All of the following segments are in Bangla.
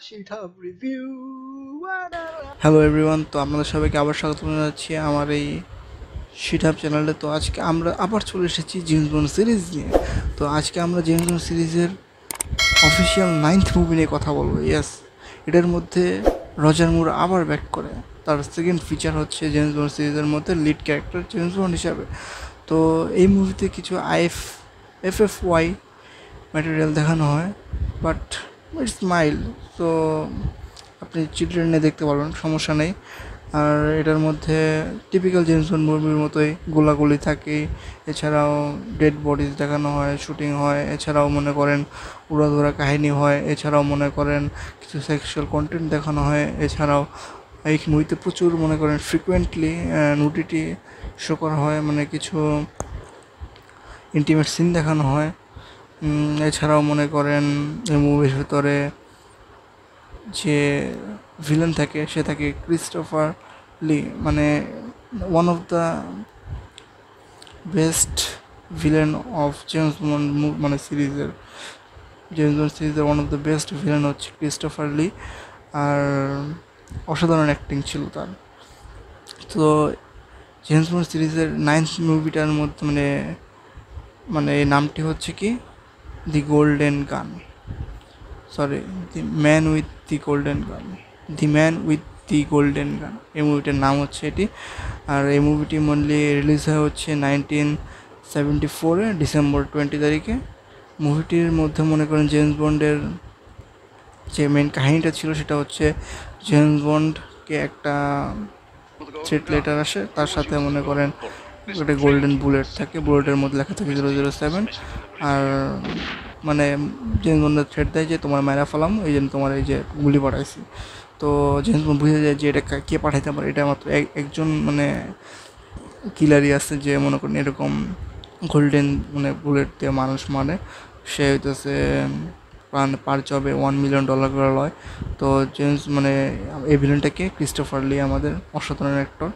শিঠাব রিভিউ। হ্যালো এভরিওয়ান, তো আপনাদের সবাইকে আবার স্বাগত জানাচ্ছি আমার এই শিঠাব চ্যানেলে। তো আজকে আমরা আবার চলে এসেছি জেমস বন্ড সিরিজ নিয়ে। তো আজকে আমরা জেমস বন্ড সিরিজের অফিসিয়াল 9th মুভি নিয়ে কথা বলবো। ইয়েস, এটার মধ্যে রজার মুর আবার ব্যাক করে। তার সেকেন্ড ফিচার হচ্ছে জেমস বন্ড সিরিজের মধ্যে লিড ক্যারেক্টার জেমস বন্ড হিসাবে। তো এই মুভিতে কিছু এফএফওয়াই ম্যাটেরিয়াল দেখানো হয়, বাট ইটস মাইল্ড। তো আপনি চিলড্রেনে দেখতে পারবেন, সমস্যা নেই। আর এটার মধ্যে টিপিক্যাল জেমস বন্ড মুভির মতোই গোলাগুলি থাকে, এছাড়াও ডেড বডিজ দেখানো হয়, শুটিং হয়, এছাড়াও মনে করেন উড়াধুরা কাহিনী হয়, এছাড়াও মনে করেন কিছু সেক্সুয়াল কন্টেন্ট দেখানো হয়, এছাড়াও এই মুভিতে প্রচুর মনে করেন ফ্রিকুয়েন্টলি নুডিটি শো করা হয়, মানে কিছু ইন্টিমেট সিন দেখানো হয়। এছাড়াও মনে করেন এই মুভির ভিতরে যে ভিলেন থাকে সে থাকে ক্রিস্টোফার লি, মানে one of the best villain of James bond মানে সিরিজের one of the best villain হচ্ছে ক্রিস্টোফার লি। আর অসাধারণ অ্যাক্টিং ছিল তার। তো জেমস বন্ড সিরিজের 9th মুভিটার মধ্যে মানে এই নামটি হচ্ছে কি the golden gun, sorry the man with the golden gun, the man with the golden gun, এই মুভিটার নাম হচ্ছে এটি। আর এই মুভিটি মেনলি রিলিজ হয় হচ্ছে 1974 ডিসেম্বর 20 তারিখে। মুভিটির মধ্যে মনে করেন জেমস বন্ডের যে মেন কাহিনীটা ছিল সেটা হচ্ছে জেমস বন্ডকে একটা থ্রেট লেটার আসে, তার সাথে মনে করেন একটা গোল্ডেন বুলেট থাকে, বুলেটের মধ্যে লেখা থাকে 007। আর মানে জেমস বন্ডের থ্রেট দেয় যে তোমার মায়েরা ফেলাম, এই জন্য তোমার এই যে গুলি পাঠাইছি। তো জেমস বন্ড বুঝে যায় যে এটা কে পাঠাইতে পারে, এটা মাত্র একজন মানে কিলারই আছে যে মনে করেন এরকম গোল্ডেন মানে বুলেট দিয়ে মানুষ মারে। সে হইতেছে পার জবে $1 মিলিয়ন করে লয়। তো জেমস মানে এই ভিলেনটাকে ক্রিস্টোফার লি, আমাদের অসাধারণ অ্যাক্টর।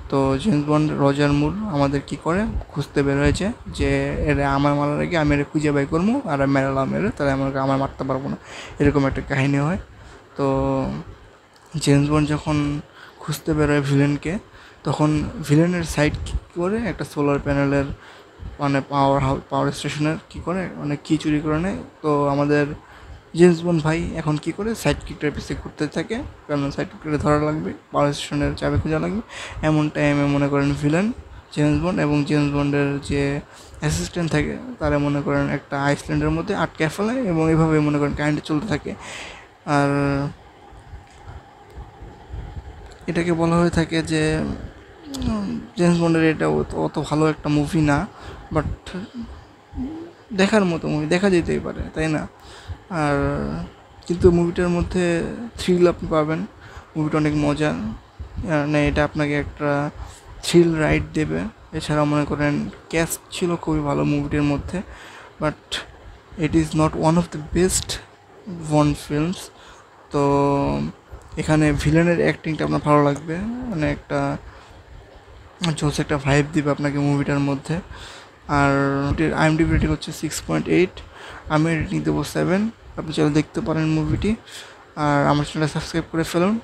তো জেমস বন্ড রজার মুর আমাদের কি করে খুঁজতে বের হয়েছে যে এরা আমার মারার আগে আমি এর খুঁজে বাই করবো, আর মেরালাম এর তাহলে আমার মারতে পারবো না, এরকম একটা কাহিনী হয়। তো জেমস বন্ড যখন খুঁজতে বেরোয় ভিলেনকে, তখন ভিলেনের সাইড কী করে একটা সোলার প্যানেলের মানে পাওয়ার স্টেশনের কী করে মানে কি চুরি করে নেয়। তো আমাদের জেমস বন্ড ভাই এখন কি করে সাইড কিকটার পিছিয়ে ঘুরতে থাকে, কারণ সাইড কিকটারে ধরা লাগবে, পাওয়ার স্টেশনের চাবি খোঁজা লাগবে। এমন টাইমে মনে করেন ভিলেন জেমস বন্ড এবং জেমস বন্ডের যে অ্যাসিস্ট্যান্ট থাকে তারা মনে করেন একটা আইসল্যান্ডের মধ্যে আটকে ফেলে, এবং এইভাবে মনে করেন কাহিনীটা চলতে থাকে। আর এটাকে বলা হয়ে থাকে যে জেমস বন্ডের এটা অত ভালো একটা মুভি না, বাট দেখার মতো মুভি, দেখা যেতেই পারে, তাই না? আর কিন্তু মুভিটার মধ্যে থ্রিল আপনি পাবেন, মুভিটা অনেক মজা, মানে এটা আপনাকে একটা থ্রিল রাইড দেবে। এছাড়াও মনে করেন ক্যাস্ট ছিল খুবই ভালো মুভিটির মধ্যে, but it is not one of the best bond films. তো এখানে ভিলেনের অ্যাক্টিংটা আপনার ভালো লাগবে, মানে একটা জোস একটা ভাইব দিবে আপনাকে মুভিটার মধ্যে। আর IMDb রেটিং হচ্ছে 6.8, আমি রেটিং দেবো 7। আপনি চাইলে দেখতে পারেন মুভিটি। আর আমার চ্যানেলটা সাবস্ক্রাইব করে ফেলুন,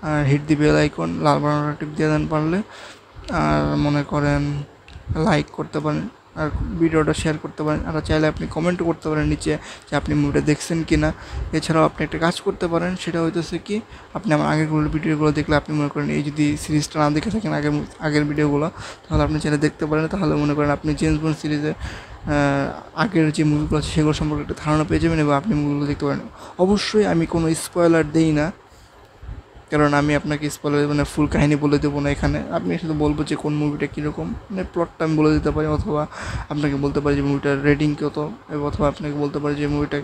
আর হিট দি বেল আইকন লাল বাটনটা টিপ দিয়ে দেন পারলে। আর মনে করেন লাইক করতে পারেন, আর ভিডিওটা শেয়ার করতে পারেন, আর চাইলে আপনি কমেন্টও করতে পারেন নিচে যে আপনি মুভিটা দেখছেন কি না। এছাড়াও আপনি একটা কাজ করতে পারেন, সেটা হইতেছে কি আপনি আমার আগেরগুলো ভিডিওগুলো দেখলে আপনি মনে করেন এই যদি সিরিজটা না দেখে থাকেন আগের ভিডিওগুলো, তাহলে আপনি চাইলে দেখতে পারেন। তাহলে মনে করেন আপনি জেমস বন্ড সিরিজের আগের যে মুভিগুলো আছে সেগুলো সম্পর্কে একটা ধারণা পেয়ে যাবেন, এবং আপনি মুভিগুলো দেখতে পারেন। অবশ্যই আমি কোনো স্পয়লার দেই না, কারণ আমি আপনাকে স্পয়লার মানে ফুল কাহিনী বলে দেবো না এখানে। আপনি শুধু বলবো যে কোন মুভিটা কীরকম, মানে প্লটটা আমি বলে দিতে পারি, অথবা আপনাকে বলতে পারি যে মুভিটার রেটিং কত, অথবা আপনাকে বলতে পারি যে মুভিটা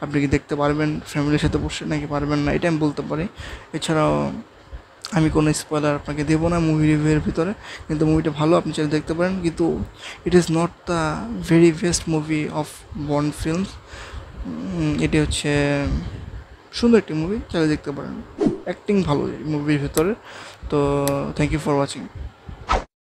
আপনি কি দেখতে পারবেন ফ্যামিলির সাথে বসে নাকি পারবেন না, এটা আমি বলতে পারি। এছাড়াও আমি কোনো স্পয়লার আপনাকে দেবো না মুভি রিভিউয়ের ভিতরে। কিন্তু মুভিটা ভালো, আপনি চাইলে দেখতে পারেন, কিন্তু it is not the very best movie of bond films. এটি হচ্ছে সুন্দর একটি মুভি, চাইলে দেখতে পারেন, অ্যাক্টিং ভালো এই মুভির ভিতরে। তো থ্যাংক ইউ ফর ওয়াচিং।